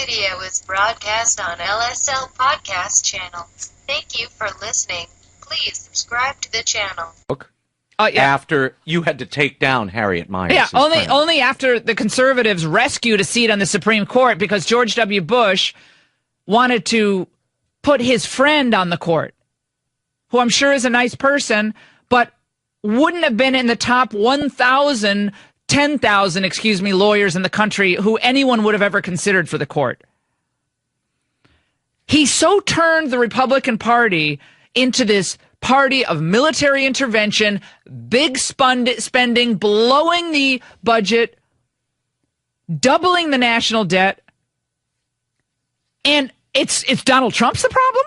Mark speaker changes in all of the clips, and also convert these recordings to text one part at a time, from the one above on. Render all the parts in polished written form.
Speaker 1: radio is broadcast on LSL Podcast Channel. Thank you for listening. Please subscribe to the channel.
Speaker 2: After you had to take down Harriet Miers.
Speaker 3: Yeah, only after the conservatives rescued a seat on the Supreme Court because George W. Bush wanted to put his friend on the court, who I'm sure is a nice person, but wouldn't have been in the top 10,000 lawyers in the country who anyone would have ever considered for the court. He so turned the Republican Party into this party of military intervention, big spending, blowing the budget, doubling the national debt. And it's Donald Trump's the problem?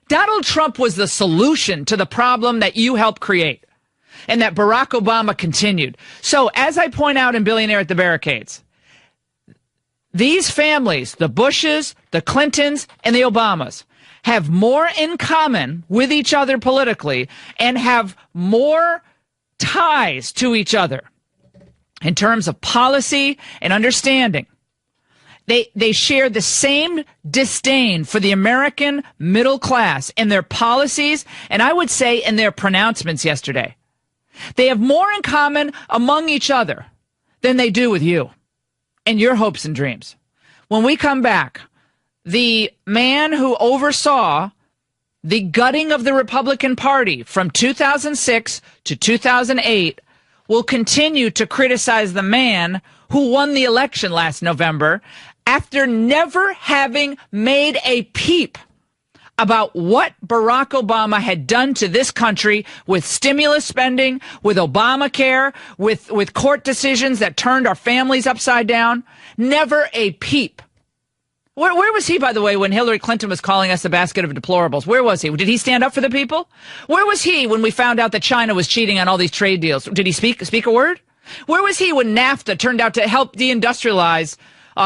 Speaker 3: Donald Trump was the solution to the problem that you helped create and that Barack Obama continued. So as I point out in Billionaire at the Barricades, these families, the Bushes, the Clintons, and the Obamas, have more in common with each other politically and have more ties to each other in terms of policy and understanding. They share the same disdain for the American middle class in their policies, and I would say in their pronouncements yesterday. They have more in common among each other than they do with you and your hopes and dreams. When we come back, the man who oversaw the gutting of the Republican Party from 2006 to 2008 will continue to criticize the man who won the election last November after never having made a peep about what Barack Obama had done to this country with stimulus spending, with Obamacare, with court decisions that turned our families upside down. Never a peep. Where was he, by the way, when Hillary Clinton was calling us a basket of deplorables? Where was he? Did he stand up for the people? Where was he when we found out that China was cheating on all these trade deals? Did he speak a word? Where was he when NAFTA turned out to help deindustrialize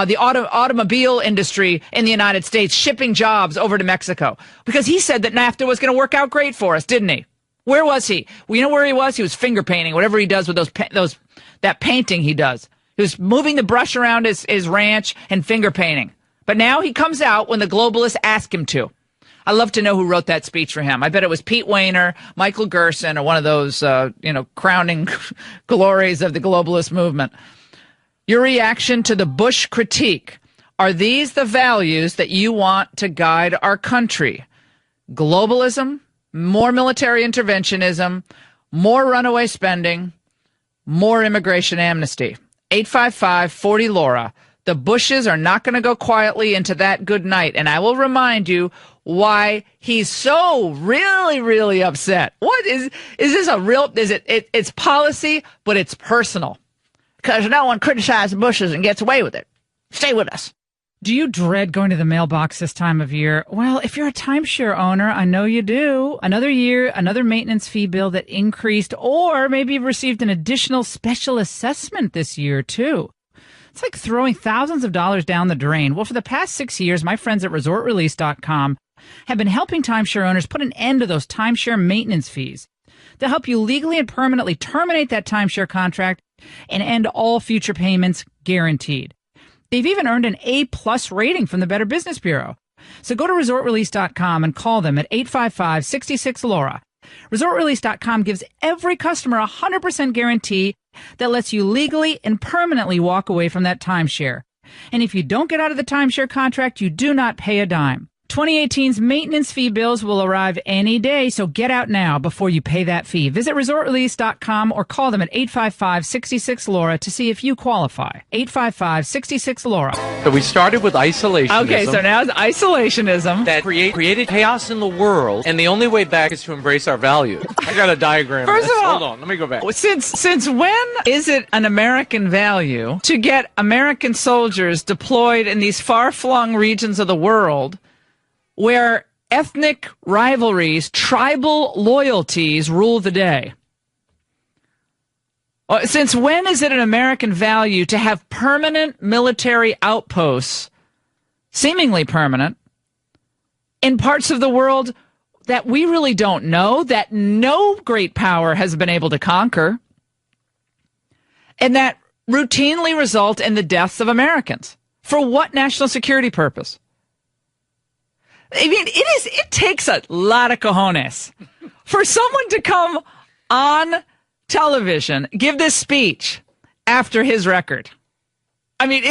Speaker 3: the automobile industry in the United States, shipping jobs over to Mexico? Because he said that NAFTA was going to work out great for us, didn't he? Where was he? Well, you know where he was? He was finger painting, whatever he does with that painting he does. He was moving the brush around his ranch and finger painting. But now he comes out when the globalists ask him to. I'd love to know who wrote that speech for him. I bet it was Pete Wehner, Michael Gerson, or one of those, crowning glories of the globalist movement. Your reaction to the Bush critique. Are these the values that you want to guide our country? Globalism, more military interventionism, more runaway spending, more immigration amnesty. 855-40-LAURA. The Bushes are not going to go quietly into that good night. And I will remind you why he's so really, really upset. What is this a real, it's policy, but it's personal. Because no one criticizes the Bushes and gets away with it. Stay with us. Do you dread going to the mailbox this time of year? Well, if you're a timeshare owner, I know you do. Another year, another maintenance fee bill that increased, or maybe you've received an additional special assessment this year, too. It's like throwing thousands of dollars down the drain. Well, for the past 6 years, my friends at resortrelease.com have been helping timeshare owners put an end to those timeshare maintenance fees. They'll help you legally and permanently terminate that timeshare contract and end all future payments guaranteed. They've even earned an A+ rating from the Better Business Bureau. So go to resortrelease.com and call them at 855-66-LAURA. Resortrelease.com gives every customer a 100% guarantee that lets you legally and permanently walk away from that timeshare. And if you don't get out of the timeshare contract, you do not pay a dime. 2018's maintenance fee bills will arrive any day, so get out now before you pay that fee. Visit resortrelease.com or call them at 855-66-LAURA to see if you qualify. 855-66-LAURA.
Speaker 2: So we started with isolationism.
Speaker 3: Okay, so now it's isolationism.
Speaker 2: That created chaos in the world, and the only way back is to embrace our values. I got a diagram.
Speaker 3: First of all,
Speaker 2: hold on, let me go back.
Speaker 3: Since when is it an American value to get American soldiers deployed in these far-flung regions of the world where ethnic rivalries, tribal loyalties rule the day? Since when is it an American value to have permanent military outposts, seemingly permanent, in parts of the world that we really don't know, that no great power has been able to conquer, and that routinely result in the deaths of Americans? For what national security purpose? I mean, it takes a lot of cojones for someone to come on television, give this speech after his record. I mean,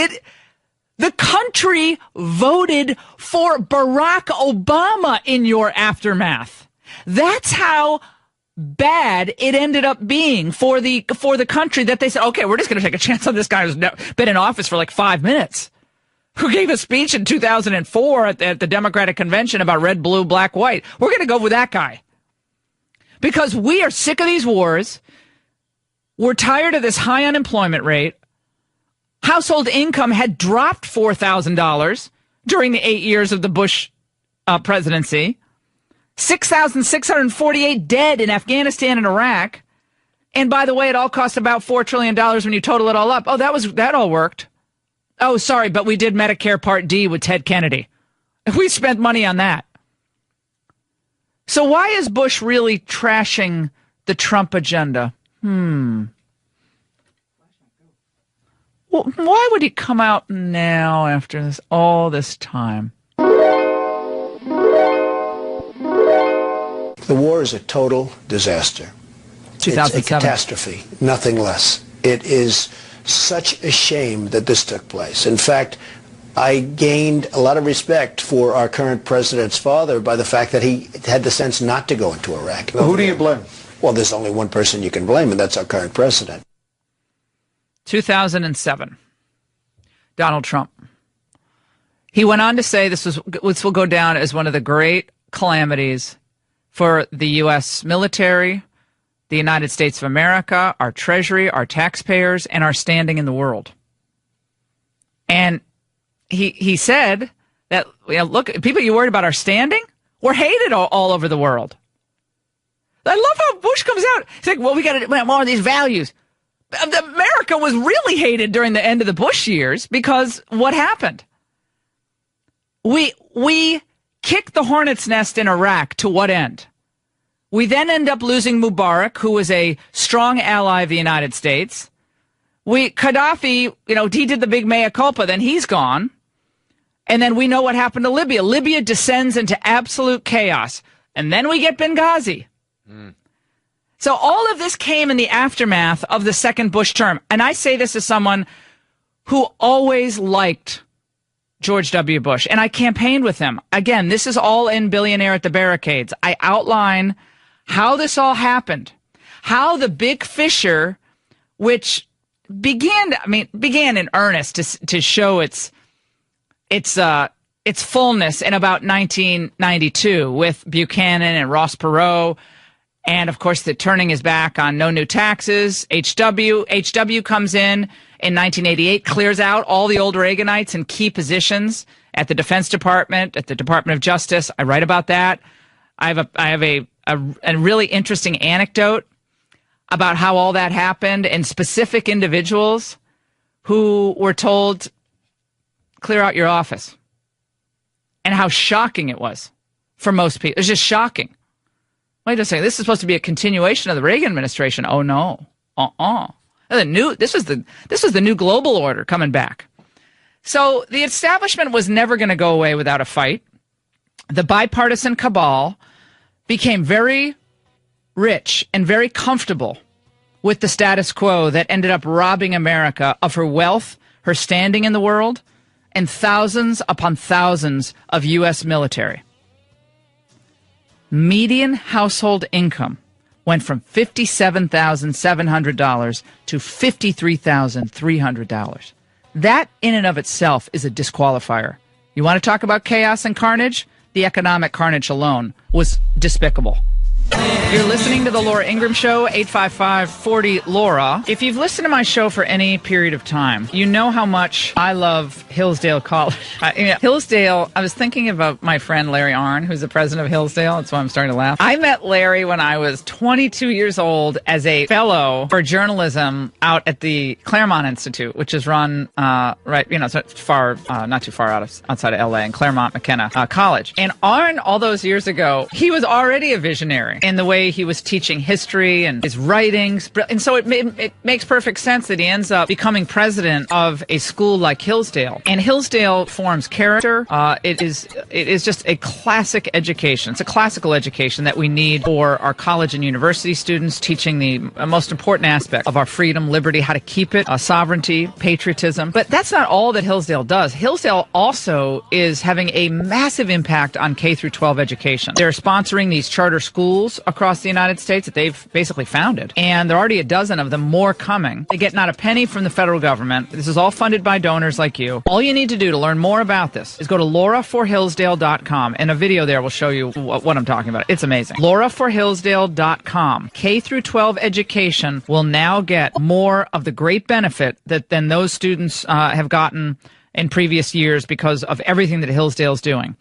Speaker 3: the country voted for Barack Obama in your aftermath. That's how bad it ended up being for the country, that they said, okay, we're just going to take a chance on this guy who's been in office for like 5 minutes, who gave a speech in 2004 at the Democratic Convention about red, blue, black, white. We're going to go with that guy because we are sick of these wars. We're tired of this high unemployment rate. Household income had dropped $4,000 during the 8 years of the Bush presidency. 6,648 dead in Afghanistan and Iraq. And by the way, it all cost about $4 trillion when you total it all up. Oh, that all worked. Oh, sorry, but we did Medicare Part D with Ted Kennedy. We spent money on that. So why is Bush really trashing the Trump agenda? Well, why would he come out now after all this time?
Speaker 4: The war is a total disaster.
Speaker 3: 2007.
Speaker 4: It's a catastrophe, nothing less. It is such a shame that this took place. In fact, I gained a lot of respect for our current president's father by the fact that he had the sense not to go into Iraq.
Speaker 5: Well, who do you blame?
Speaker 4: Well, there's only one person you can blame, and that's our current president.
Speaker 3: 2007. Donald Trump. He went on to say this will go down as one of the great calamities for the U.S. military, the United States of America, our treasury, our taxpayers, and our standing in the world. And he said that, look, people, you worried about our standing? We're hated all over the world. I love how Bush comes out. He's like, well, we got to more of these values. America was really hated during the end of the Bush years because what happened? We kicked the hornet's nest in Iraq to what end? We then end up losing Mubarak, who was a strong ally of the United States. Gaddafi, he did the big mea culpa, then he's gone. And then we know what happened to Libya. Libya descends into absolute chaos. And then we get Benghazi. So all of this came in the aftermath of the second Bush term. And I say this as someone who always liked George W. Bush. And I campaigned with him. Again, this is all in Billionaire at the Barricades. I outline how this all happened. How the big fissure, which began in earnest to show its fullness in about 1992 with Buchanan and Ross Perot. And, of course, the turning his back on no new taxes. HW comes in 1988, clears out all the old Reaganites in key positions at the Defense Department, at the Department of Justice. I write about that. I have a really interesting anecdote about how all that happened and specific individuals who were told, clear out your office, and how shocking it was for most people. It was just shocking. Wait a second. This is supposed to be a continuation of the Reagan administration. Oh no. This was the new global order coming back. So the establishment was never going to go away without a fight. The bipartisan cabal became very rich and very comfortable with the status quo that ended up robbing America of her wealth, her standing in the world, and thousands upon thousands of U.S. military. Median household income went from $57,700 to $53,300. That in and of itself is a disqualifier. You want to talk about chaos and carnage? The economic carnage alone was despicable. You're listening to The Laura Ingraham Show, 855-40-LAURA. If you've listened to my show for any period of time, you know how much I love Hillsdale College. Hillsdale, I was thinking about my friend Larry Arnn, who's the president of Hillsdale. That's why I'm starting to laugh. I met Larry when I was 22 years old as a fellow for journalism out at the Claremont Institute, which is run not too far outside of LA, in Claremont McKenna College. And Arnn, all those years ago, he was already a visionary in the way way he was teaching history and his writings. And so it makes perfect sense that he ends up becoming president of a school like Hillsdale. And Hillsdale forms character. It is just a classic education. It's a classical education that we need for our college and university students, teaching the most important aspect of our freedom, liberty, how to keep it, sovereignty, patriotism. But that's not all that Hillsdale does. Hillsdale also is having a massive impact on K through 12 education. They're sponsoring these charter schools across the United States that they've basically founded. And there are already a dozen of them, more coming. They get not a penny from the federal government. This is all funded by donors like you. All you need to do to learn more about this is go to lauraforhillsdale.com, and a video there will show you what I'm talking about. It's amazing. lauraforhillsdale.com. K through 12 education will now get more of the great benefit than those students have gotten in previous years because of everything that Hillsdale's doing.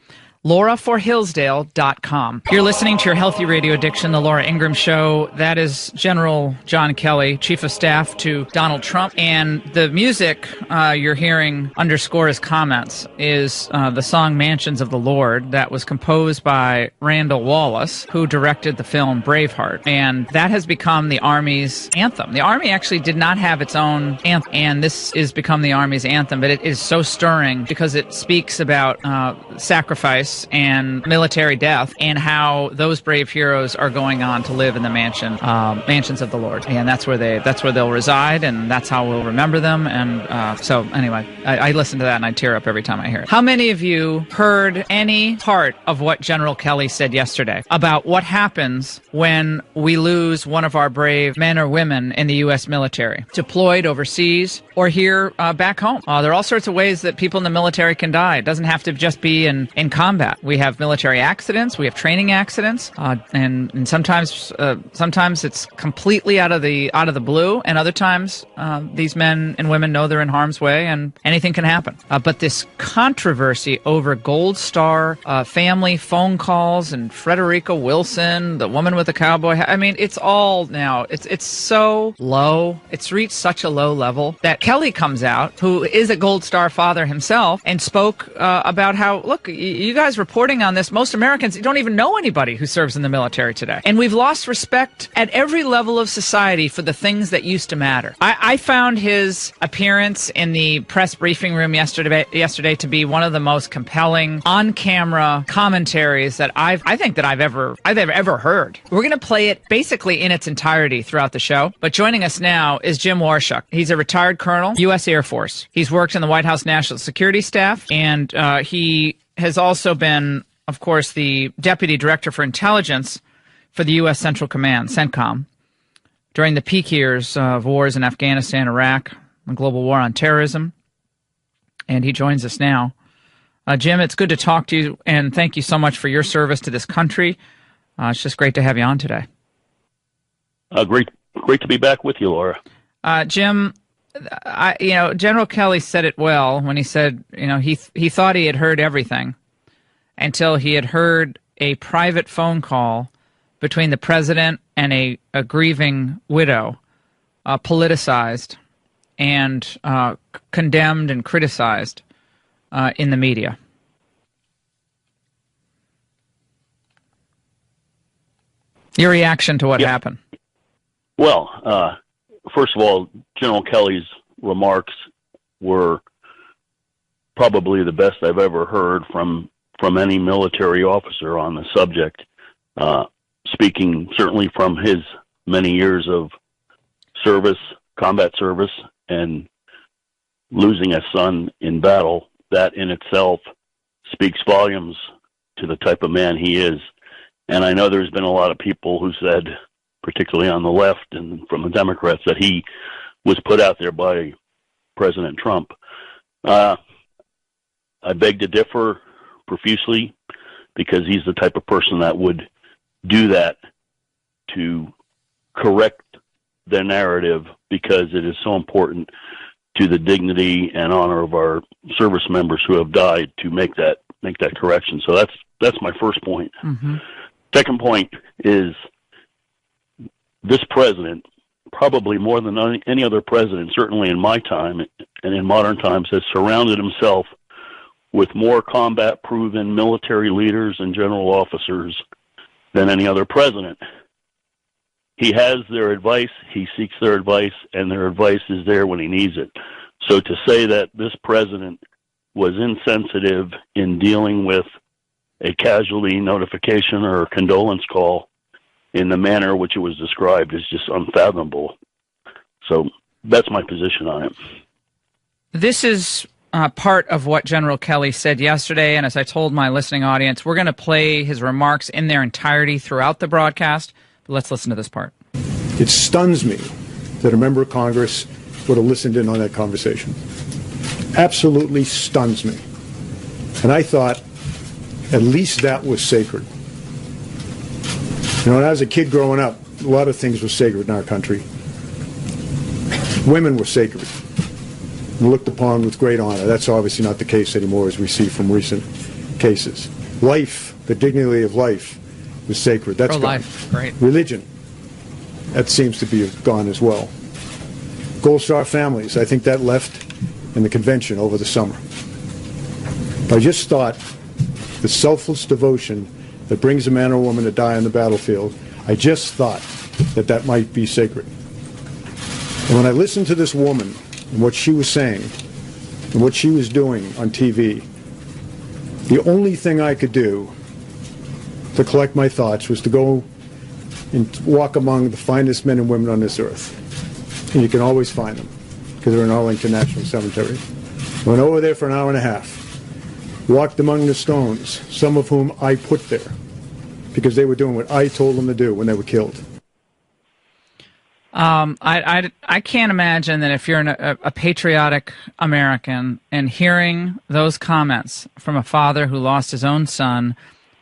Speaker 3: lauraforhillsdale.com. You're listening to your Healthy Radio Addiction, the Laura Ingraham Show. That is General John Kelly, Chief of Staff to Donald Trump. And the music you're hearing underscore his comments is the song Mansions of the Lord that was composed by Randall Wallace, who directed the film Braveheart. And that has become the Army's anthem. The Army actually did not have its own anthem, and this has become the Army's anthem. But it is so stirring because it speaks about sacrifice and military death, and how those brave heroes are going on to live in the mansions of the Lord, and that's where they'll reside, and that's how we'll remember them. And so anyway, I listen to that and I tear up every time I hear it. How many of you heard any part of what General Kelly said yesterday about what happens when we lose one of our brave men or women in the U.S. military, deployed overseas or here back home? There are all sorts of ways that people in the military can die. It doesn't have to just be in combat. We have military accidents, we have training accidents, and sometimes it's completely out of the blue, and other times these men and women know they're in harm's way, and anything can happen. But this controversy over Gold Star family phone calls and Frederica Wilson, the woman with the cowboy hat, I mean, it's all now, it's so low, it's reached such a low level that Kelly comes out, who is a Gold Star father himself, and spoke about how, look, you guys reporting on this, most Americans don't even know anybody who serves in the military today. And we've lost respect at every level of society for the things that used to matter. I found his appearance in the press briefing room yesterday to be one of the most compelling on-camera commentaries that I've ever heard. We're going to play it basically in its entirety throughout the show. But joining us now is Jim Warshuk. He's a retired colonel, U.S. Air Force. He's worked in the White House National Security Staff, and he has also been, of course, the Deputy Director for Intelligence for the U.S. Central Command, CENTCOM, during the peak years of wars in Afghanistan, Iraq, the global war on terrorism. And he joins us now. Jim, it's good to talk to you, and thank you so much for your service to this country. It's just great to have you on today.
Speaker 5: Great to be back with you, Laura.
Speaker 3: Jim, General Kelly said it well when he said, he thought he had heard everything until he had heard a private phone call between the president and a grieving widow, politicized and condemned and criticized in the media. Your reaction to what happened?
Speaker 5: Well, first of all, General Kelly's remarks were probably the best I've ever heard from any military officer on the subject, speaking certainly from his many years of service, combat service, and losing a son in battle. That in itself speaks volumes to the type of man he is. And I know there's been a lot of people who said, particularly on the left and from the Democrats, that he was put out there by President Trump. I beg to differ profusely, because he's the type of person that would do that to correct the narrative, because it is so important to the dignity and honor of our service members who have died to make that correction. So that's my first point. Mm-hmm. Second point is this president, probably more than any other president, certainly in my time and in modern times, has surrounded himself with more combat-proven military leaders and general officers than any other president. he has their advice, he seeks their advice, and their advice is there when he needs it. So to say that this president was insensitive in dealing with a casualty notification or a condolence call in the manner which it was described is just unfathomable. So that's my position on it.
Speaker 3: This is part of what General Kelly said yesterday, and as I told my listening audience, we're going to play his remarks in their entirety throughout the broadcast. But let's listen to this part.
Speaker 6: It stuns me that a member of Congress would have listened in on that conversation. Absolutely stuns me. And I thought at least that was sacred. You know, when I was a kid growing up, a lot of things were sacred in our country. Women were sacred and looked upon with great honor. That's obviously not the case anymore, as we see from recent cases. Life, the dignity of life, was sacred. That's gone.
Speaker 3: Life, great.
Speaker 6: Religion, that seems to be gone as well. Gold Star families, I think that left in the convention over the summer. I just thought the selfless devotion that brings a man or woman to die on the battlefield, I just thought that that might be sacred. And when I listened to this woman and what she was saying and what she was doing on TV, the only thing I could do to collect my thoughts was to go and walk among the finest men and women on this earth. And you can always find them because they're in Arlington National Cemetery. I went over there for an hour and a half, walked among the stones, some of whom I put there because they were doing what I told them to do when they were killed.
Speaker 3: I can't imagine that if you're a patriotic American and hearing those comments from a father who lost his own son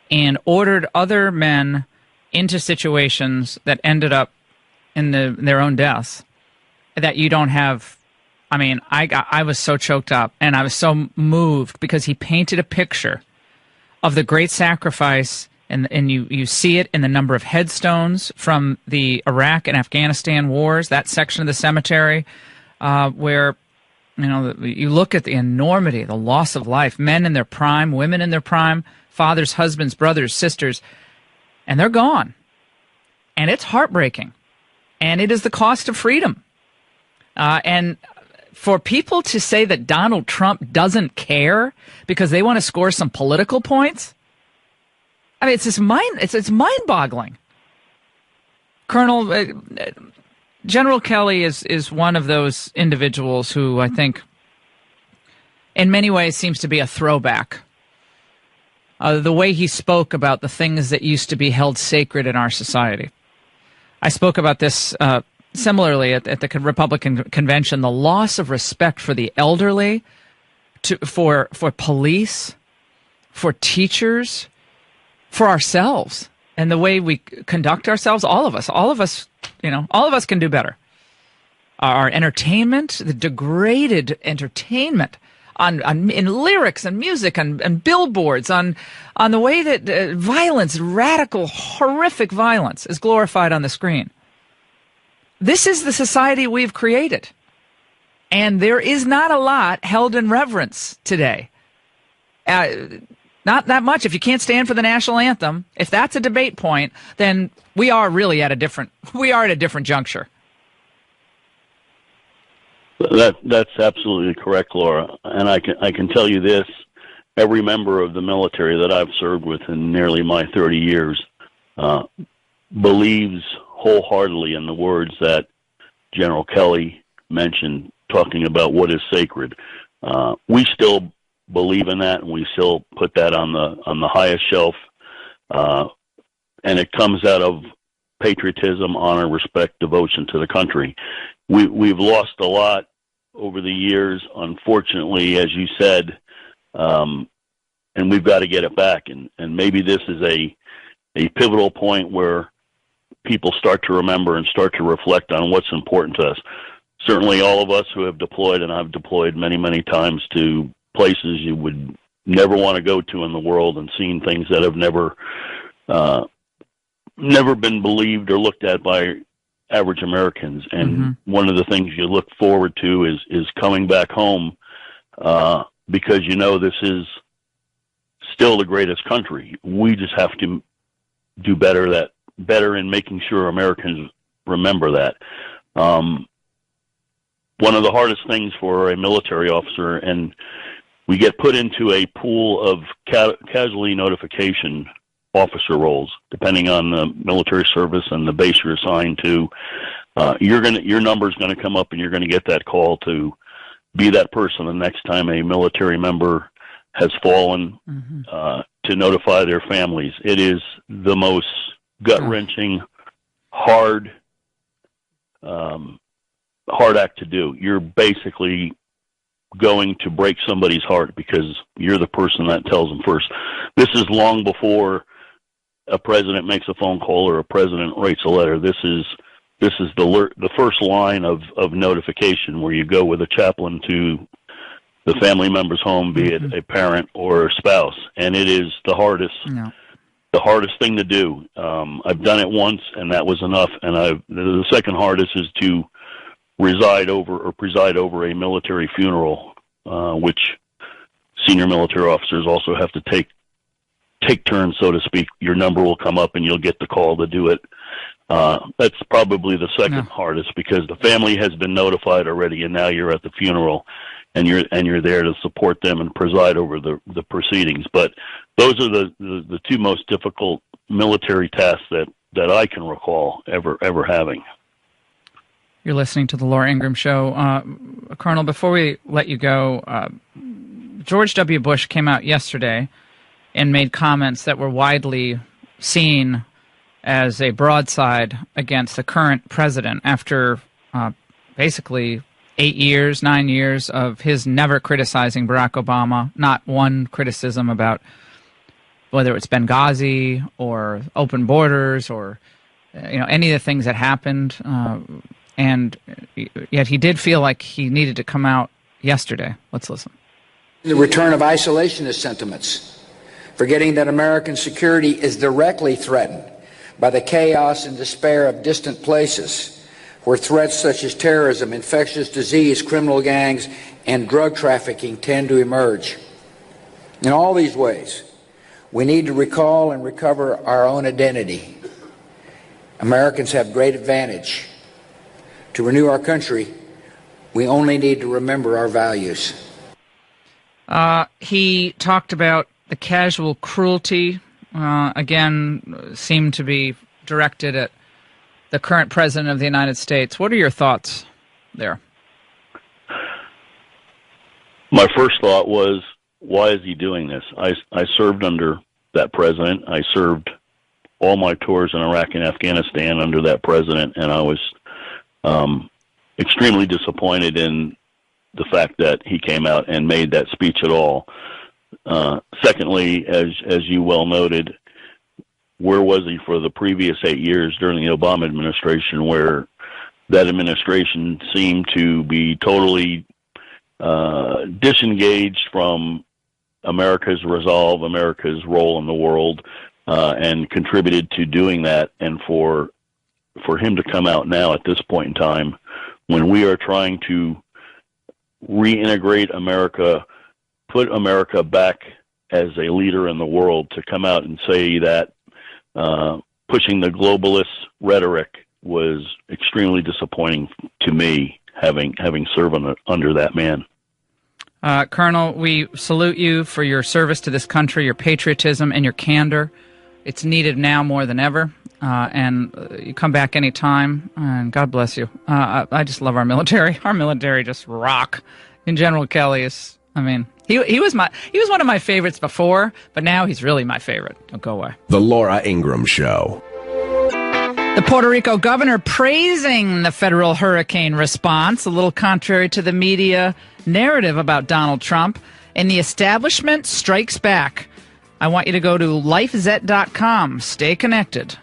Speaker 3: and ordered other men into situations that ended up in their own deaths, that you don't have. I mean, I was so choked up and I was so moved because he painted a picture of the great sacrifice, and you see it in the number of headstones from the Iraq and Afghanistan wars, that section of the cemetery where, you know, you look at the enormity, the loss of life, men in their prime, women in their prime, fathers, husbands, brothers, sisters, and they're gone. And it's heartbreaking. And it is the cost of freedom. And for people to say that Donald Trump doesn't care because they want to score some political points, I mean, it's mind-boggling. General Kelly is one of those individuals who I think, in many ways, seems to be a throwback. The way he spoke about the things that used to be held sacred in our society. I spoke about this similarly at the Republican convention, the loss of respect for the elderly, for police, for teachers, for ourselves, and the way we conduct ourselves. All of us, you know, all of us can do better. Our entertainment, the degraded entertainment in lyrics and music and billboards, on the way that violence, radical, horrific violence is glorified on the screen. This is the society we've created. And there is not a lot held in reverence today. Not that much. If you can't stand for the national anthem, if that's a debate point, then we are really at a different juncture.
Speaker 5: That's absolutely correct, Laura. And I can tell you this: every member of the military that I've served with in nearly my 30 years believes wholeheartedly in the words that General Kelly mentioned, talking about what is sacred. We still believe in that, and we still put that on the highest shelf. And it comes out of patriotism, honor, respect, devotion to the country. We've lost a lot over the years, unfortunately, as you said, and we've got to get it back. And maybe this is a pivotal point where people start to remember and start to reflect on what's important to us. Certainly all of us who have deployed, and I've deployed many, many times to places you would never want to go to in the world, and seen things that have never been believed or looked at by average Americans. And one of the things you look forward to is coming back home, because you know this is still the greatest country. We just have to do better in making sure Americans remember that. One of the hardest things for a military officer, and we get put into a pool of casualty notification officer roles, depending on the military service and the base you're assigned to. Your number's going to come up, and you're going to get that call to be that person the next time a military member has fallen, to notify their families. It is the most gut-wrenching, hard act to do. You're basically going to break somebody's heart because you're the person that tells them first. This is long before a president makes a phone call or a president writes a letter. This is the first line of notification, where you go with a chaplain to the family member's home, be it a parent or a spouse, and it is the hardest thing to do. I've done it once, and that was enough. And the second hardest is to preside over a military funeral, which senior military officers also have to take turns, so to speak. Your number will come up, and you'll get the call to do it. That's probably the second hardest, because the family has been notified already, and now you're at the funeral, and you're there to support them and preside over the proceedings. But those are the two most difficult military tasks that I can recall ever having.
Speaker 3: You're listening to the Laura Ingraham Show. Colonel, before we let you go, George W. Bush came out yesterday and made comments that were widely seen as a broadside against the current president after basically 9 years of his never criticizing Barack Obama, not one criticism about whether it's Benghazi or open borders or any of the things that happened. And yet he did feel like he needed to come out yesterday. Let's listen.
Speaker 7: The return of isolationist sentiments, forgetting that American security is directly threatened by the chaos and despair of distant places where threats such as terrorism, infectious disease, criminal gangs, and drug trafficking tend to emerge. In all these ways, we need to recall and recover our own identity. Americans have great advantage. To renew our country, we only need to remember our values.
Speaker 3: He talked about the casual cruelty, again, seemed to be directed at the current president of the United States. What are your thoughts there?
Speaker 5: My first thought was, why is he doing this? I served under that president. I served all my tours in Iraq and Afghanistan under that president, and I was extremely disappointed in the fact that he came out and made that speech at all. Secondly, as you well noted, where was he for the previous 8 years during the Obama administration, where that administration seemed to be totally disengaged from America's resolve, America's role in the world, and contributed to doing that. And for him to come out now at this point in time, when we are trying to reintegrate America, put America back as a leader in the world, to come out and say that pushing the globalist rhetoric was extremely disappointing to me, having served under that man.
Speaker 3: Colonel, we salute you for your service to this country, your patriotism, and your candor. It's needed now more than ever. And you come back anytime, and God bless you. I just love our military. Our military just rock. And General Kelly is, he was one of my favorites before, but now he's really my favorite. Don't go away.
Speaker 8: The Laura Ingraham Show.
Speaker 3: The Puerto Rico governor praising the federal hurricane response, a little contrary to the media narrative about Donald Trump. And the establishment strikes back. I want you to go to lifezet.com. Stay connected.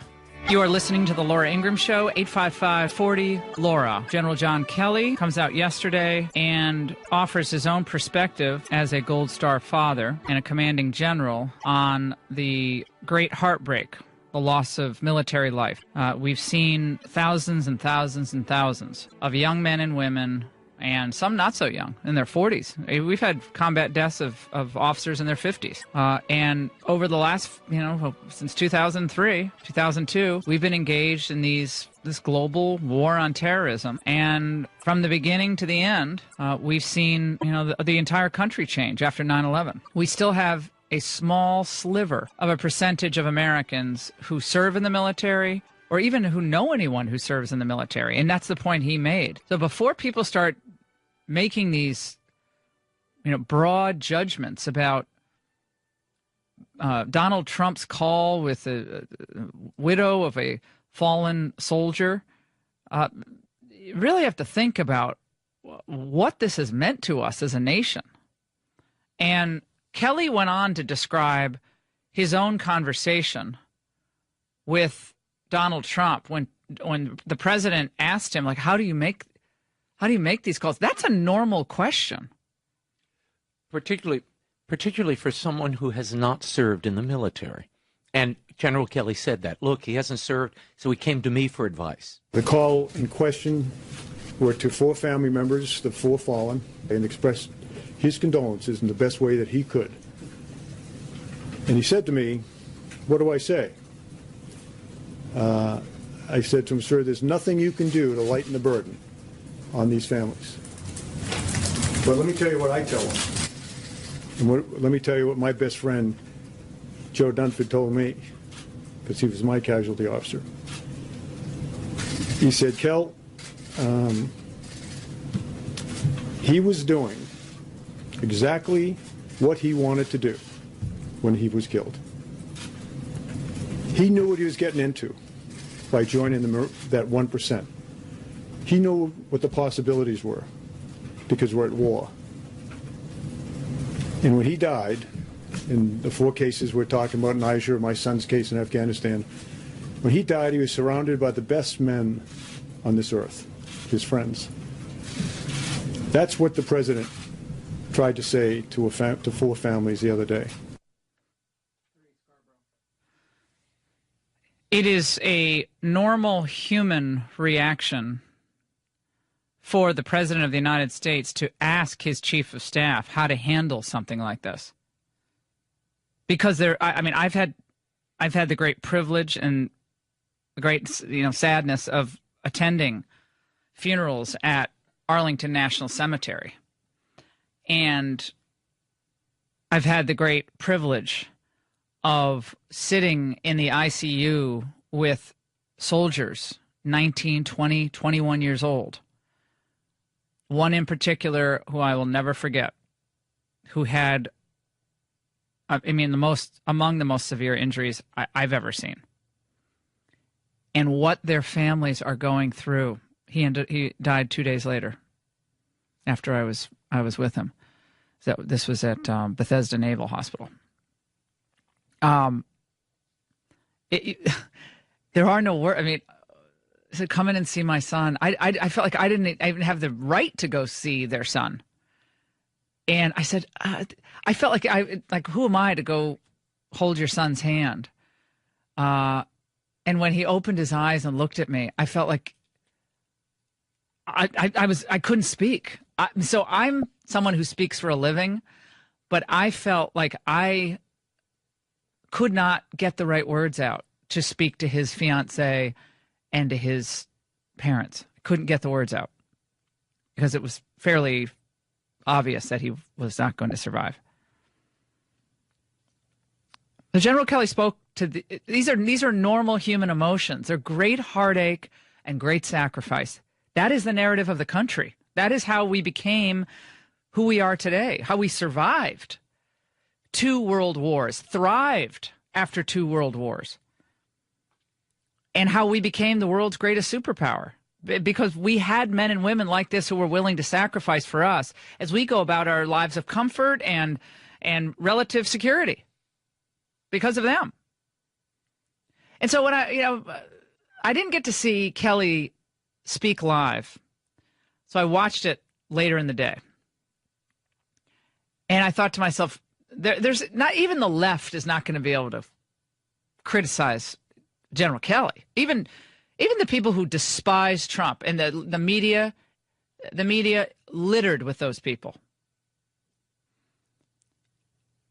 Speaker 3: You are listening to the Laura Ingraham Show, 855-40-LAURA. General John Kelly comes out yesterday and offers his own perspective as a Gold Star father and a commanding general on the great heartbreak, the loss of military life. We've seen thousands and thousands and thousands of young men and women and some not so young, in their 40s. We've had combat deaths of officers in their 50s. And over the last, since 2003, 2002, we've been engaged in this global war on terrorism. And from the beginning to the end, we've seen, the entire country change after 9/11. We still have a small sliver of a percentage of Americans who serve in the military, or even who know anyone who serves in the military. And that's the point he made. So before people start making these, broad judgments about Donald Trump's call with a widow of a fallen soldier, you really have to think about what this has meant to us as a nation. And Kelly went on to describe his own conversation with Donald Trump when the president asked him, like, how do you make these calls? That's a normal question.
Speaker 2: Particularly for someone who has not served in the military. And General Kelly said that. Look, he hasn't served, so he came to me for advice.
Speaker 6: The call in question were to 4 family members, the 4 fallen, and expressed his condolences in the best way that he could. And he said to me, what do I say? I said to him, sir, there's nothing you can do to lighten the burden on these families. But let me tell you what I tell them. And let me tell you what my best friend, Joe Dunford, told me, because he was my casualty officer. He said, Kel, he was doing exactly what he wanted to do when he was killed. He knew what he was getting into by joining that 1%. He knew what the possibilities were because we're at war. And when he died, in the 4 cases we're talking about, in Niger, my son's case in Afghanistan, when he died, he was surrounded by the best men on this earth, his friends. That's what the president tried to say to 4 families the other day.
Speaker 3: It is a normal human reaction for the President of the United States to ask his chief of staff how to handle something like this. Because I've had the great privilege and the great, sadness of attending funerals at Arlington National Cemetery. And I've had the great privilege of sitting in the ICU with soldiers, 19, 20, 21 years old. One in particular who I will never forget, who had, among the most severe injuries I've ever seen. And what their families are going through. He died 2 days later after I was with him. So this was at Bethesda Naval Hospital. There are no words. So come in and see my son. I felt like I even have the right to go see their son. And I said, I felt like who am I to go hold your son's hand? And when he opened his eyes and looked at me, I felt like I couldn't speak. So I'm someone who speaks for a living, but I felt like I could not get the right words out to speak to his fiance and to his parents. I couldn't get the words out because it was fairly obvious that he was not going to survive. The General Kelly spoke to these are normal human emotions. They're great heartache and great sacrifice. That is the narrative of the country. That is how we became who we are today, how we survived 2 world wars, thrived after 2 world wars, and how we became the world's greatest superpower. Because we had men and women like this who were willing to sacrifice for us as we go about our lives of comfort and relative security because of them. And so when I didn't get to see Kelly speak live, so I watched it later in the day. And I thought to myself, there's not even the left is not going to be able to criticize General Kelly. Even the people who despise Trump and the media, the media littered with those people.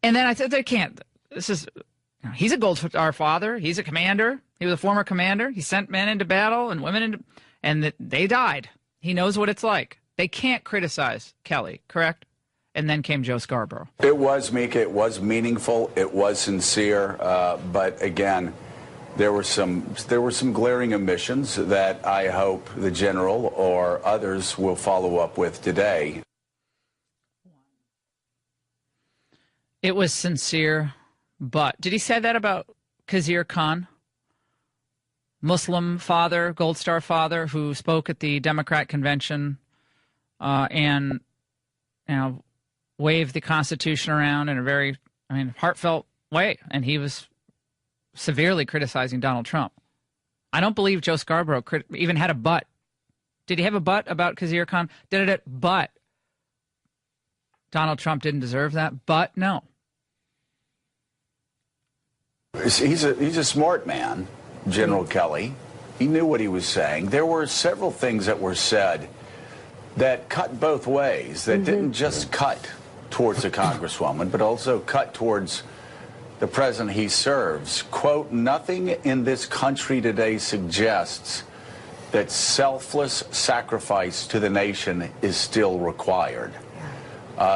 Speaker 3: And then I said, they can't. He's a Gold Star father. He's a commander. He was a former commander. He sent men into battle and women into, and they died. He knows what it's like. They can't criticize Kelly, correct? And then came Joe Scarborough.
Speaker 9: It was, Mika. It was meaningful. It was sincere. But again, there were some glaring omissions that I hope the general or others will follow up with today.
Speaker 3: It was sincere, but did he say that about Khizr Khan, Muslim father, Gold Star father, who spoke at the Democrat convention and waved the Constitution around in a very, heartfelt way, and he was severely criticizing Donald Trump. I don't believe Joe Scarborough even had a but. Did he have a but about Khizr Khan? But Donald Trump didn't deserve that? But no.
Speaker 9: He's a smart man, General Kelly. He knew what he was saying. There were several things that were said that cut both ways, that didn't just cut towards the Congresswoman, but also cut towards the president he serves. Quote, nothing in this country today suggests that selfless sacrifice to the nation is still required.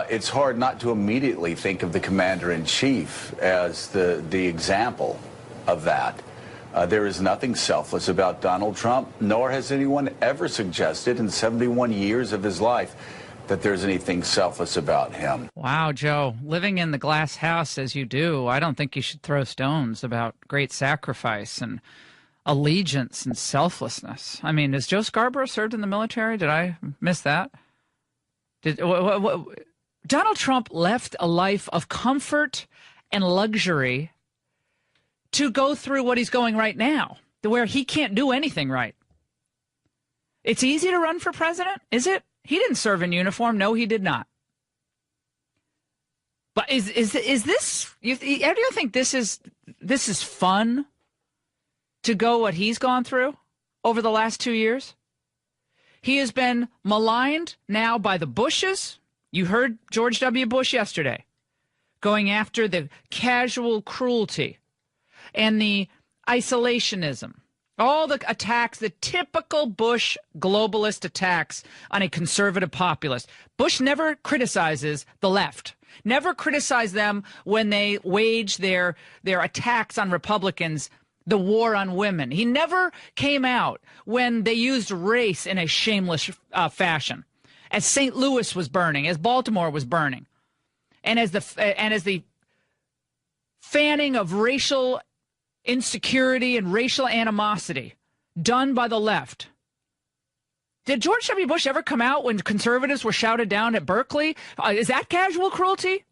Speaker 9: It's hard not to immediately think of the commander-in-chief as the example of that. There is nothing selfless about Donald Trump, nor has anyone ever suggested in 71 years of his life that there's anything selfless about him.
Speaker 3: Wow, Joe, living in the glass house as you do, I don't think you should throw stones about great sacrifice and allegiance and selflessness. Has Joe Scarborough served in the military? Did I miss that? Donald Trump left a life of comfort and luxury to go through what he's going right now, where he can't do anything right. It's easy to run for president, is it? He didn't serve in uniform. No, he did not. But is this? Do you think this is fun to go what he's gone through over the last 2 years? He has been maligned now by the Bushes. You heard George W. Bush yesterday going after the casual cruelty and the isolationism. All the attacks, the typical Bush globalist attacks on a conservative populist. Bush never criticizes the left, never criticized them when they wage their attacks on Republicans, the war on women. He never came out when they used race in a shameless fashion, as St. Louis was burning, as Baltimore was burning, and as the fanning of racial insecurity and racial animosity done by the left. Did George W. Bush ever come out when conservatives were shouted down at Berkeley? Is that casual cruelty?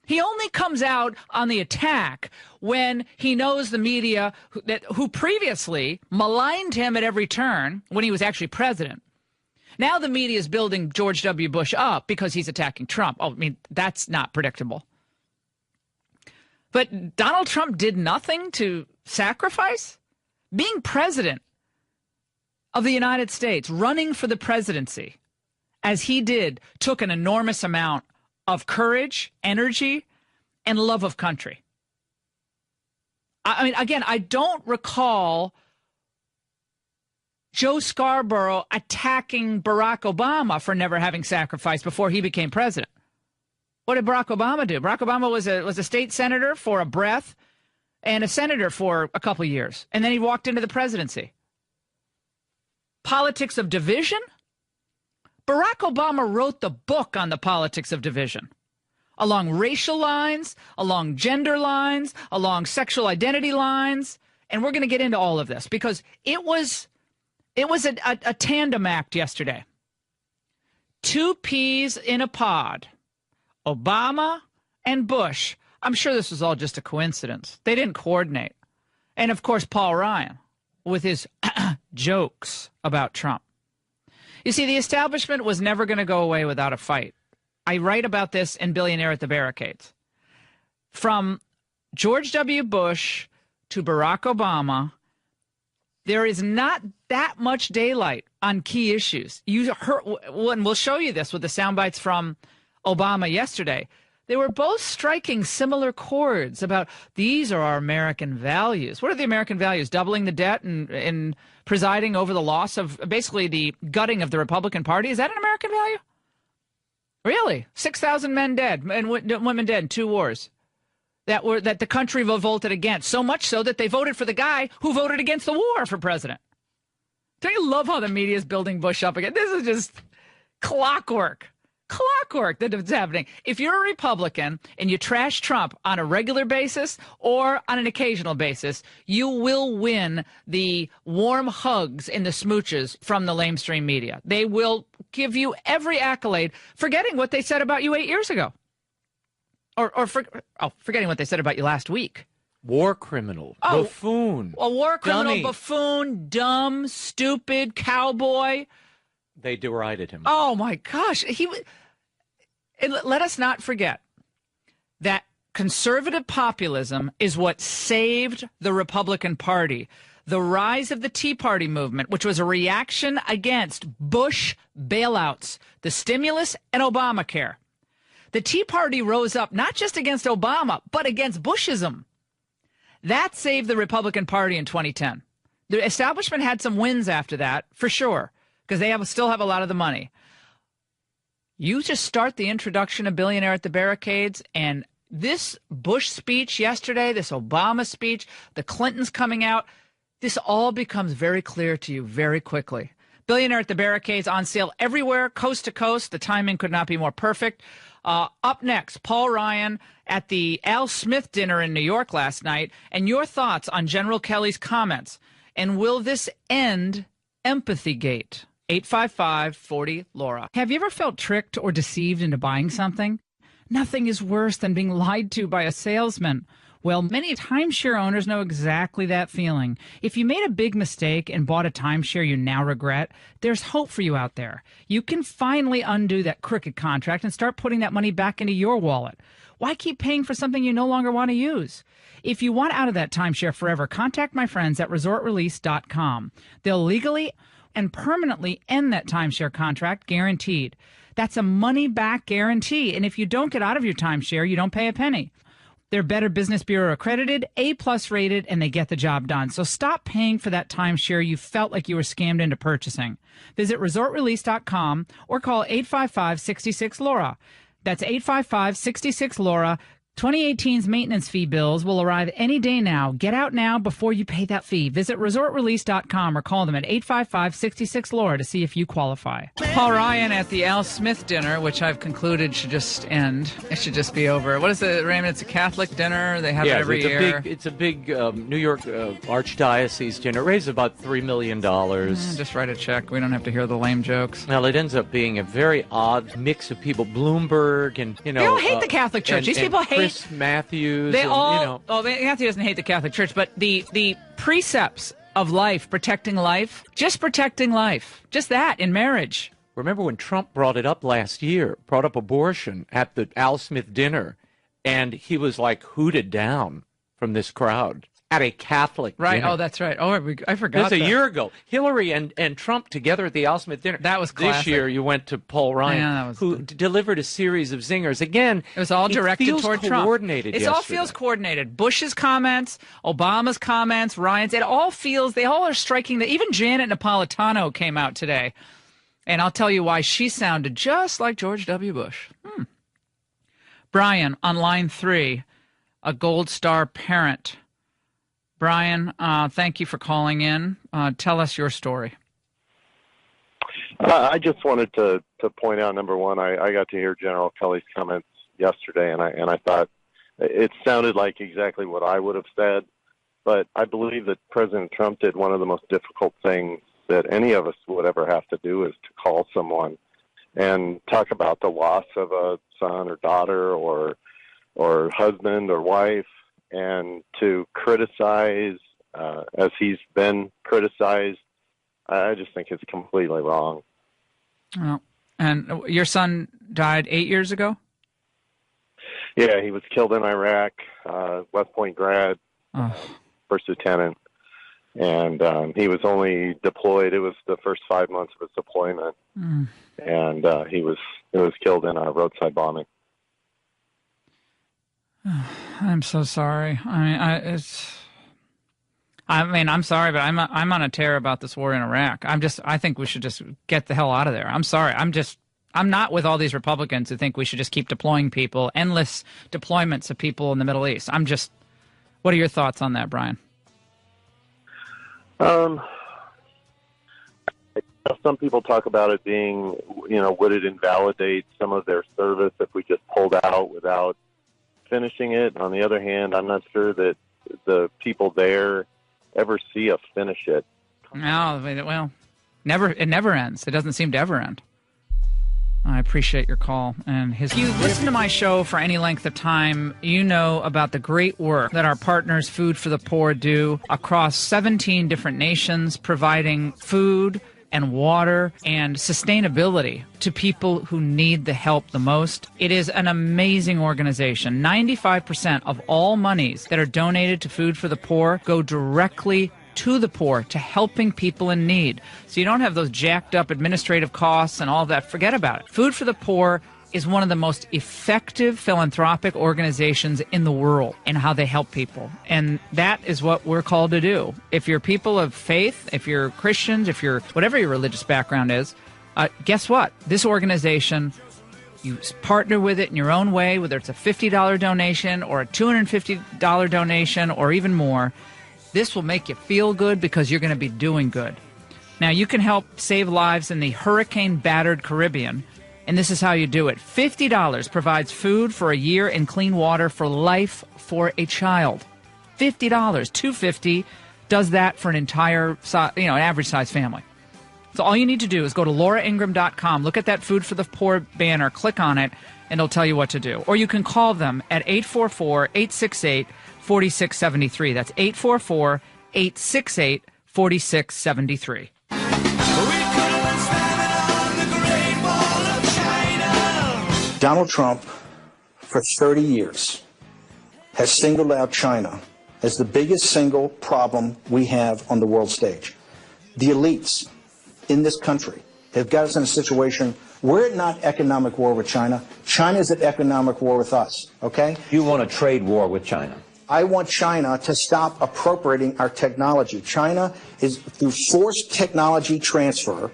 Speaker 3: He only comes out on the attack when he knows the media who previously maligned him at every turn when he was actually president. Now the media is building George W. Bush up because he's attacking Trump. That's not predictable. But Donald Trump did nothing to sacrifice? Being president of the United States, running for the presidency, as he did, took an enormous amount of courage, energy, and love of country. I don't recall Joe Scarborough attacking Barack Obama for never having sacrificed before he became president. What did Barack Obama do? Barack Obama was a state senator for a breath and a senator for a couple of years. And then he walked into the presidency. Politics of division? Barack Obama wrote the book on the politics of division. Along racial lines, along gender lines, along sexual identity lines. And we're going to get into all of this because it was a tandem act yesterday. Two peas in a pod. Obama and Bush. I'm sure this was all just a coincidence. They didn't coordinate. And, of course, Paul Ryan with his jokes about Trump. You see, the establishment was never going to go away without a fight. I write about this in Billionaire at the Barricades. From George W. Bush to Barack Obama, there is not that much daylight on key issues. You heard, and we'll show you this with the sound bites from Obama yesterday. They were both striking similar chords about these are our American values. What are the American values? Doubling the debt and presiding over the loss of basically the gutting of the Republican Party. Is that an American value? Really? 6,000 men dead and women dead in 2 wars that the country revolted against. So much so that they voted for the guy who voted against the war for president. Don't you love how the media is building Bush up again? This is just clockwork that's happening. If you're a Republican and you trash Trump on a regular basis or on an occasional basis, you will win the warm hugs and the smooches from the lamestream media. They will give you every accolade, forgetting what they said about you 8 years ago. Forgetting what they said about you last week.
Speaker 2: War criminal, buffoon.
Speaker 3: A war criminal,
Speaker 2: dummy.
Speaker 3: Buffoon, dumb, stupid, cowboy.
Speaker 2: They derided him.
Speaker 3: Oh, my gosh. Let us not forget that conservative populism is what saved the Republican Party. The rise of the Tea Party movement, which was a reaction against Bush bailouts, the stimulus, and Obamacare. The Tea Party rose up not just against Obama, but against Bushism. That saved the Republican Party in 2010. The establishment had some wins after that, for sure, because they still have a lot of the money. You just start the introduction of Billionaire at the Barricades, and this Bush speech yesterday, this Obama speech, the Clintons coming out, this all becomes very clear to you very quickly. Billionaire at the Barricades on sale everywhere, coast to coast. The timing could not be more perfect. Up next, Paul Ryan at the Al Smith dinner in New York last night, and your thoughts on General Kelly's comments. And will this end Empathygate? 855-40-LAURA. Have you ever felt tricked or deceived into buying something? Nothing is worse than being lied to by a salesman. Well, many timeshare owners know exactly that feeling. If you made a big mistake and bought a timeshare you now regret, there's hope for you out there. You can finally undo that crooked contract and start putting that money back into your wallet. Why keep paying for something you no longer want to use? If you want out of that timeshare forever, contact my friends at resortrelease.com. They'll legally and permanently end that timeshare contract, guaranteed. That's a money-back guarantee, and if you don't get out of your timeshare, you don't pay a penny. They're Better Business Bureau accredited, A+ rated, and they get the job done. So stop paying for that timeshare you felt like you were scammed into purchasing. Visit resortrelease.com or call 855-66-LAURA. That's 855-66-LAURA. 2018's maintenance fee bills will arrive any day now. Get out now before you pay that fee. Visit resortrelease.com or call them at 855-66-LAURA to see if you qualify. Paul Ryan at the Al Smith dinner, which I've concluded should just end. It should just be over. What is it, Raymond? It's a Catholic dinner. They have it every year.
Speaker 2: It's a big New York Archdiocese dinner. It raises about $3 million.
Speaker 3: Just write a check. We don't have to hear the lame jokes.
Speaker 2: Well, it ends up being a very odd mix of people. Bloomberg and,
Speaker 3: They all hate the Catholic Church. These people hate
Speaker 2: Chris Matthews.
Speaker 3: Matthew doesn't hate the Catholic Church, but the precepts of life, protecting life, just protecting life, just that in marriage.
Speaker 2: Remember when Trump brought up abortion at the Al Smith dinner, and he was like hooted down from this crowd at a Catholic dinner.
Speaker 3: Oh, that's right. Oh, I forgot.
Speaker 2: It was a year ago. Hillary and Trump together at the Al Smith dinner.
Speaker 3: That was classic.
Speaker 2: This year you went to Paul Ryan, who delivered a series of zingers. Again,
Speaker 3: it was all directed toward Trump.
Speaker 2: It
Speaker 3: all feels coordinated. Bush's comments, Obama's comments, Ryan's. They all are striking. Even Janet Napolitano came out today. And I'll tell you why she sounded just like George W. Bush. Brian, on line 3, a Gold Star parent. Brian, thank you for calling in. Tell us your story.
Speaker 10: I just wanted to point out, number one, I got to hear General Kelly's comments yesterday, and I thought it sounded like exactly what I would have said. But I believe that President Trump did one of the most difficult things that any of us would ever have to do, is to call someone and talk about the loss of a son or daughter or husband or wife, and to criticize as he's been criticized. I just think it's completely wrong.
Speaker 3: Oh, and your son died 8 years ago?
Speaker 10: Yeah, he was killed in Iraq, West Point grad, first lieutenant. and he was only deployed. It was the first 5 months of his deployment, and he was killed in a roadside bombing.
Speaker 3: I'm so sorry. I'm sorry, but I'm on a tear about this war in Iraq. I think we should just get the hell out of there. I'm sorry. I'm not with all these Republicans who think we should just keep deploying people, endless deployments of people in the Middle East. What are your thoughts on that, Brian?
Speaker 10: Some people talk about it being, would it invalidate some of their service if we just pulled out without finishing it? On the other hand, I'm not sure that the people there ever see us finish it.
Speaker 3: No, well, it never ends. It doesn't seem to ever end. I appreciate your call. If you listen to my show for any length of time, you know about the great work that our partners Food for the Poor do across 17 different nations, providing food and water and sustainability to people who need the help the most. It is an amazing organization. 95% of all monies that are donated to Food for the Poor go directly to the poor, to helping people in need. So you don't have those jacked up administrative costs and all that. Forget about it. Food for the Poor is one of the most effective philanthropic organizations in the world in how they help people. And that is what we're called to do. If you're people of faith, if you're Christians, if you're whatever your religious background is, guess what? This organization, you partner with it in your own way, whether it's a $50 donation or a $250 donation or even more. This will make you feel good because you're going to be doing good. Now, you can help save lives in the hurricane-battered Caribbean, and this is how you do it. $50 provides food for a year and clean water for life for a child. $50. $250 does that for an entire, an average-sized family. So all you need to do is go to lauraingraham.com, look at that Food for the Poor banner, click on it, and it'll tell you what to do. Or you can call them at 844-868-4673. That's 844-868-4673.
Speaker 11: Donald Trump, for 30 years, has singled out China as the biggest single problem we have on the world stage. The elites in this country have got us in a situation, we're at not economic war with China. China's at economic war with us, okay?
Speaker 12: You want a trade war with China?
Speaker 11: I want China to stop appropriating our technology. China is, through forced technology transfer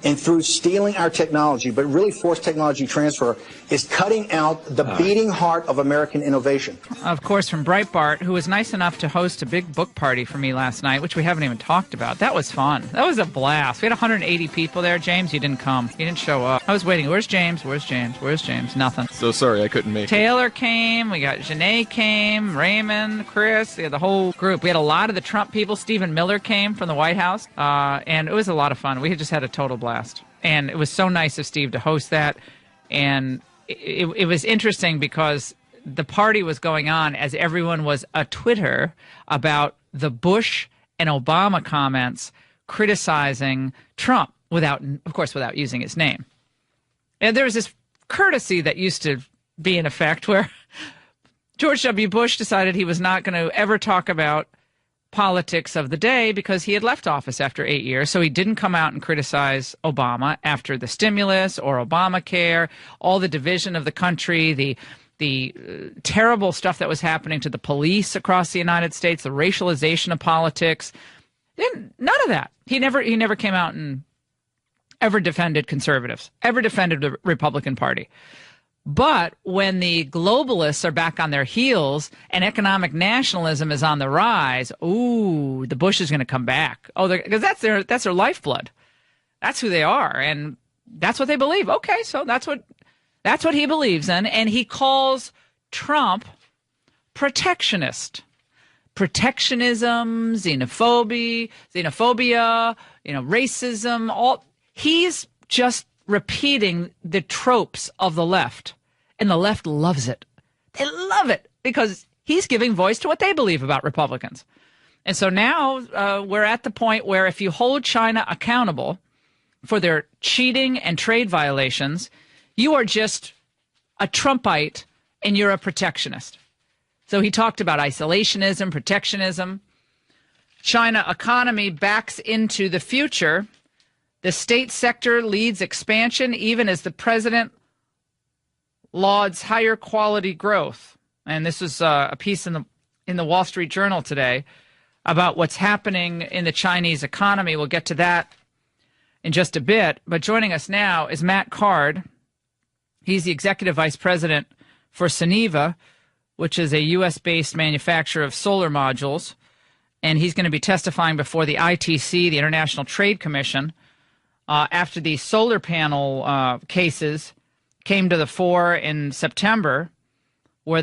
Speaker 11: and through stealing our technology, but really forced technology transfer, is cutting out the beating heart of American innovation.
Speaker 3: Of course, from Breitbart, who was nice enough to host a big book party for me last night, which we haven't even talked about. That was fun. That was a blast. We had 180 people there. James, you didn't come. You didn't show up. I was waiting. Where's James? Where's James? Where's James? Nothing.
Speaker 13: So sorry I couldn't make it.
Speaker 3: Taylor came. We got Janae came. Raymond, Chris, the whole group. We had a lot of the Trump people. Stephen Miller came from the White House. And it was a lot of fun. We had just had a total blast. And it was so nice of Steve to host that. And it was interesting because the party was going on as everyone was a Twitter about the Bush and Obama comments criticizing Trump without using his name. And there was this courtesy that used to be in effect where George W. Bush decided he was not going to ever talk about politics of the day because he had left office after 8 years. So he didn't come out and criticize Obama after the stimulus or Obamacare, all the division of the country, the terrible stuff that was happening to the police across the United States, the racialization of politics. None of that. He never came out and ever defended conservatives, ever defended the Republican Party. But when the globalists are back on their heels and economic nationalism is on the rise, ooh, the Bush is going to come back. Oh, because that's their lifeblood. That's who they are, and that's what they believe. Okay, so that's what he believes in, and he calls Trump protectionist. Protectionism, xenophobia, racism. He's just repeating the tropes of the left, and the left loves it. They love it because he's giving voice to what they believe about Republicans. And so now we're at the point where if you hold China accountable for their cheating and trade violations, you are just a Trumpite and you're a protectionist. So he talked about isolationism, protectionism. China economy backs into the future. The state sector leads expansion even as the president lauds higher quality growth. And this is a piece in the Wall Street Journal today about what's happening in the Chinese economy. We'll get to that in just a bit. But joining us now is Matt Card. He's the executive vice president for Suniva, which is a U.S.-based manufacturer of solar modules. And he's going to be testifying before the ITC, the International Trade Commission, after the solar panel cases came to the fore in September, where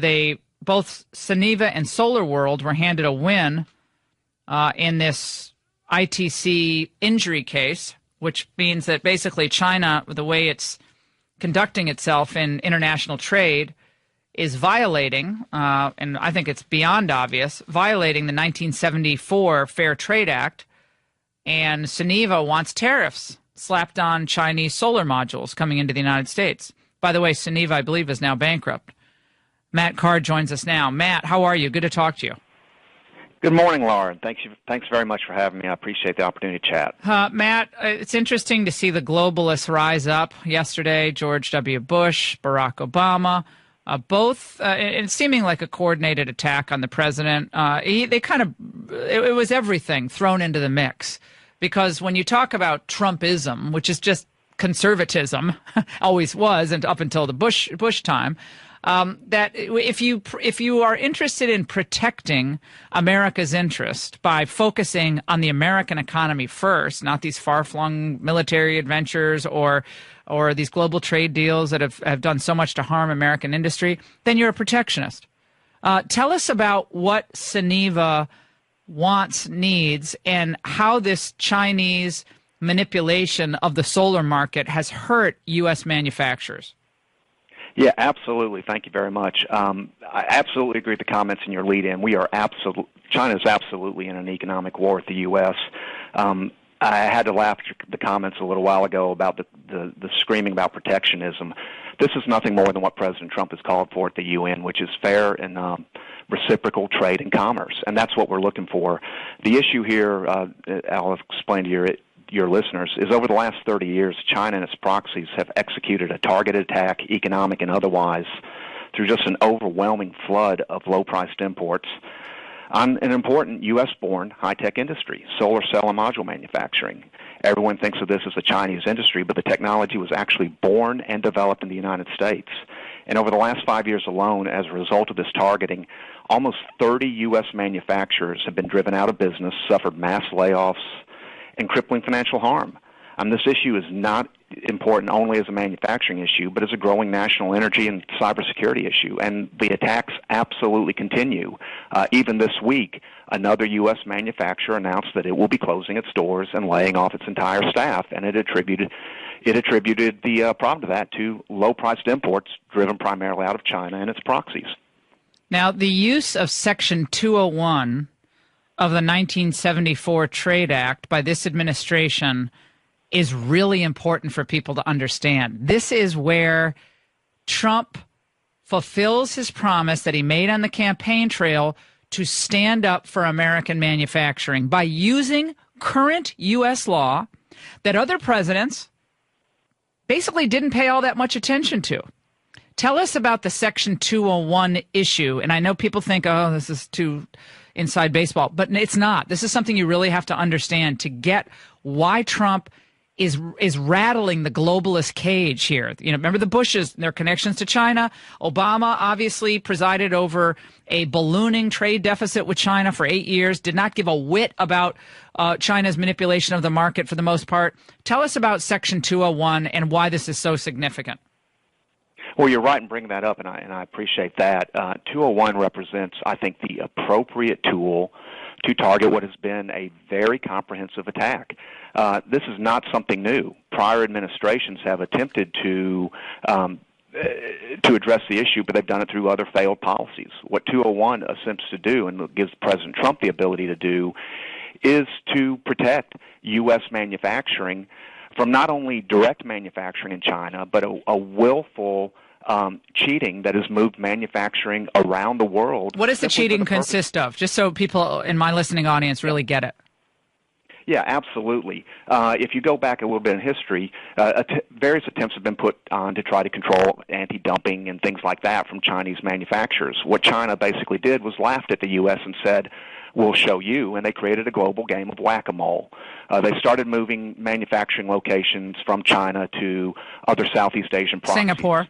Speaker 3: both Suniva and Solar World were handed a win in this ITC injury case, which means that basically China, the way it's conducting itself in international trade, is violating, and I think it's beyond obvious, violating the 1974 Fair Trade Act, and Suniva wants tariffs slapped on Chinese solar modules coming into the United States. By the way, Suniva, I believe, is now bankrupt. Matt Card joins us now. Matt, how are you? Good to talk to you.
Speaker 13: Good morning, Lauren. Thanks very much for having me. I appreciate the opportunity to chat.
Speaker 3: Matt, it's interesting to see the globalists rise up. Yesterday, George W. Bush, Barack Obama, both, and seeming like a coordinated attack on the president. It was everything thrown into the mix. Because when you talk about Trumpism, which is just conservatism, always was, and up until the Bush time, that if you are interested in protecting America's interest by focusing on the American economy first, not these far-flung military adventures or these global trade deals that have done so much to harm American industry, then you're a protectionist. Tell us about what Suniva wants, needs, and how this Chinese manipulation of the solar market has hurt U.S. manufacturers.
Speaker 13: Yeah, absolutely. Thank you very much. I absolutely agree with the comments in your lead-in. China's absolutely in an economic war with the U.S. I had to laugh at the comments a little while ago about the screaming about protectionism. This is nothing more than what President Trump has called for at the UN, which is fair and reciprocal trade and commerce, and that's what we're looking for. The issue here, I'll explain to your listeners, is over the last 30 years, China and its proxies have executed a targeted attack, economic and otherwise, through just an overwhelming flood of low-priced imports on an important U.S.-born high-tech industry, solar cell and module manufacturing. Everyone thinks of this as a Chinese industry, but the technology was actually born and developed in the United States. And over the last 5 years alone, as a result of this targeting, almost 30 U.S. manufacturers have been driven out of business, suffered mass layoffs, and crippling financial harm. This issue is not important only as a manufacturing issue, but as a growing national energy and cybersecurity issue. And the attacks absolutely continue. Even this week, another U.S. manufacturer announced that it will be closing its doors and laying off its entire staff, and it attributed the problem to that to low-priced imports driven primarily out of China and its proxies.
Speaker 3: Now, the use of Section 201 of the 1974 Trade Act by this administration is really important for people to understand. This is where Trump fulfills his promise that he made on the campaign trail to stand up for American manufacturing by using current U.S. law that other presidents basically didn't pay all that much attention to. Tell us about the Section 201 issue. And I know people think, oh, this is too inside baseball, but it's not. This is something you really have to understand to get why Trump is rattling the globalist cage here. Remember the Bushes, their connections to China. Obama obviously presided over a ballooning trade deficit with China for 8 years, did not give a whit about China's manipulation of the market for the most part. Tell us about Section 201 and why this is so significant.
Speaker 13: Well, you're right in bringing that up, and I appreciate that. 201 represents, I think, the appropriate tool to target what has been a very comprehensive attack. This is not something new. Prior administrations have attempted to address the issue, but they've done it through other failed policies. What 201 attempts to do, and gives President Trump the ability to do, is to protect U.S. manufacturing from not only direct manufacturing in China, but a willful cheating that has moved manufacturing around the world.
Speaker 3: What does the cheating consist of? Just so people in my listening audience really get it.
Speaker 13: Yeah, absolutely. If you go back a little bit in history, various attempts have been put on to try to control anti-dumping and things like that from Chinese manufacturers. What China basically did was laughed at the U.S. and said, we'll show you, and they created a global game of whack-a-mole. They started moving manufacturing locations from China to other Southeast Asian provinces.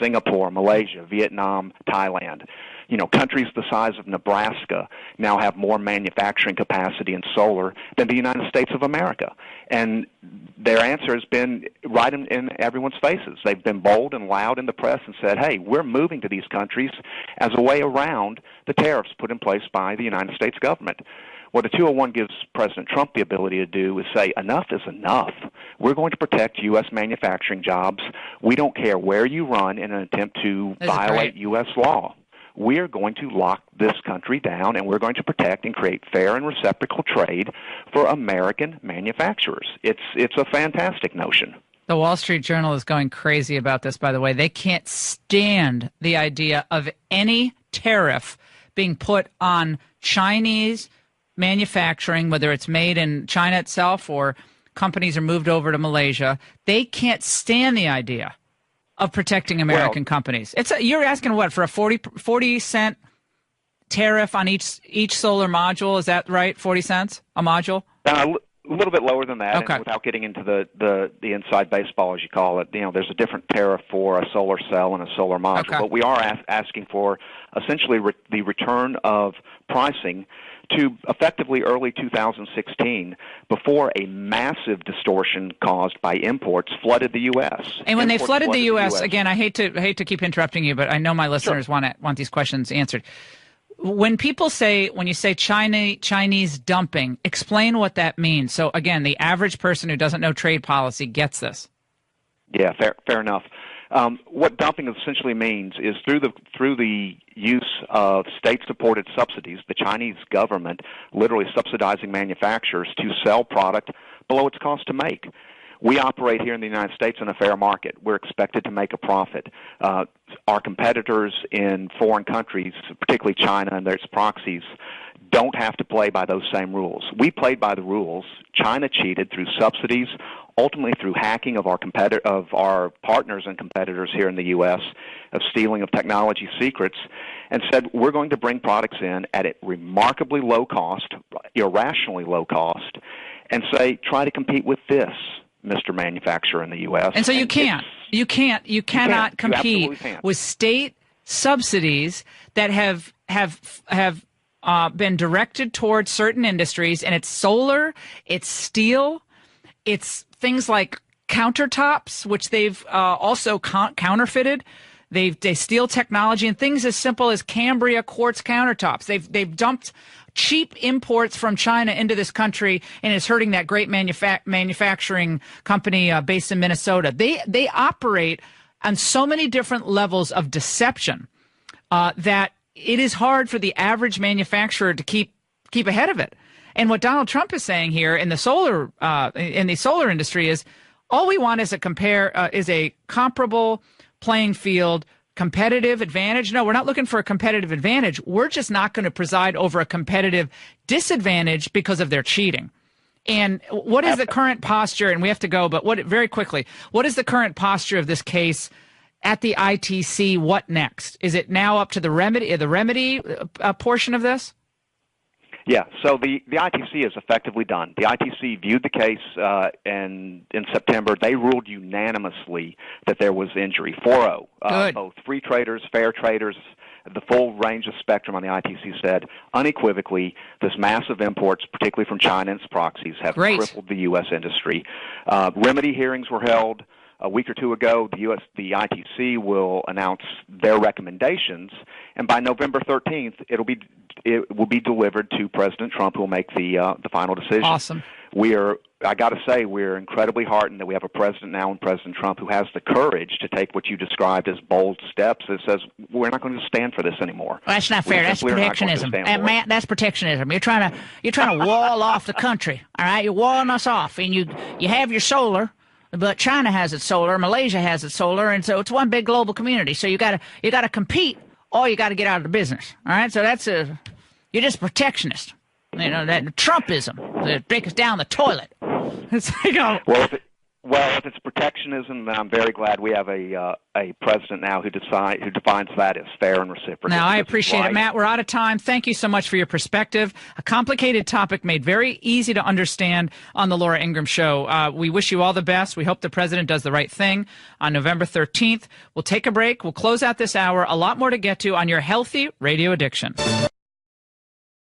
Speaker 13: Singapore, Malaysia, Vietnam, Thailand. You know, countries the size of Nebraska now have more manufacturing capacity in solar than the United States of America. And their answer has been right in everyone's faces. They've been bold and loud in the press and said, hey, we're moving to these countries as a way around the tariffs put in place by the United States government. What the 201 gives President Trump the ability to do is say, enough is enough. We're going to protect U.S. manufacturing jobs. We don't care where you run in an attempt to violate U.S. law. We're going to lock this country down, and we're going to protect and create fair and reciprocal trade for American manufacturers. It's a fantastic notion.
Speaker 3: The Wall Street Journal is going crazy about this, by the way. They can't stand the idea of any tariff being put on Chinese manufacturing, whether it's made in China itself or companies are moved over to Malaysia. They can't stand the idea of protecting American companies. You're asking what, for a 40 cent tariff on each solar module? Is that right? 40 cents a module?
Speaker 13: A little bit lower than that.
Speaker 3: Okay.
Speaker 13: And without getting into the inside baseball, as you call it, there's a different tariff for a solar cell and a solar module.
Speaker 3: Okay.
Speaker 13: But we are asking for essentially the return of pricing to effectively early 2016, before a massive distortion caused by imports flooded the U.S.
Speaker 3: And when they flooded the U.S., again, I hate to keep interrupting you, but I know my listeners want these questions answered. When you say Chinese dumping, explain what that means. So again, the average person who doesn't know trade policy gets this.
Speaker 13: Yeah, fair enough. What dumping essentially means is through the use of state-supported subsidies, the Chinese government literally subsidizing manufacturers to sell product below its cost to make. We operate here in the United States in a fair market. We're expected to make a profit. Our competitors in foreign countries, particularly China and its proxies, don't have to play by those same rules. We played by the rules. China cheated through subsidies, ultimately through hacking of our partners and competitors here in the U.S., of stealing of technology secrets, and said we're going to bring products in at a remarkably low cost, irrationally low cost, and say try to compete with this, Mr. Manufacturer in the U.S.
Speaker 3: And so you cannot compete with state subsidies that have been directed towards certain industries, and it's solar, it's steel, it's things like countertops, which they've also counterfeited. They steal technology and things as simple as Cambria quartz countertops. They've dumped cheap imports from China into this country, and it's hurting that great manufacturing company based in Minnesota. They operate on so many different levels of deception that it is hard for the average manufacturer to keep ahead of it. And what Donald Trump is saying here in the solar industry is all we want is a comparable playing field, competitive advantage. No, we're not looking for a competitive advantage. We're just not going to preside over a competitive disadvantage because of their cheating. And what is the current posture? And we have to go, but very quickly, what is the current posture of this case at the ITC? What next? Is it now up to the remedy portion of this?
Speaker 13: Yeah, so the ITC is effectively done. The ITC viewed the case in September. They ruled unanimously that there was injury. 4-0. Both free traders, fair traders, the full range of spectrum on the ITC said unequivocally this massive imports, particularly from China and its proxies, have crippled the U.S. industry. Remedy hearings were held a week or two ago. The ITC will announce their recommendations, and by November 13th, it will be delivered to President Trump, who will make the final decision.
Speaker 3: Awesome.
Speaker 13: I got to say, we're incredibly heartened that we have a president now, and President Trump, who has the courage to take what you described as bold steps that says we're not going to stand for this anymore.
Speaker 3: Well, that's not fair. That's protectionism. Matt, that's protectionism. You're trying to wall off the country. All right, you're walling us off, and you have your solar. but China has its solar, Malaysia has its solar, and so it's one big global community. So you gotta compete, or you gotta get out of the business. All right, so you're just protectionist. You know, that Trumpism that take us down the toilet. It's like,
Speaker 13: Well, if it's protectionism, then I'm very glad we have a president now who defines that as fair and reciprocal.
Speaker 3: Now, I appreciate it, Matt. We're out of time. Thank you so much for your perspective. A complicated topic made very easy to understand on the Laura Ingraham Show. We wish you all the best. We hope the president does the right thing on November 13th. We'll take a break. We'll close out this hour. A lot more to get to on your healthy radio addiction.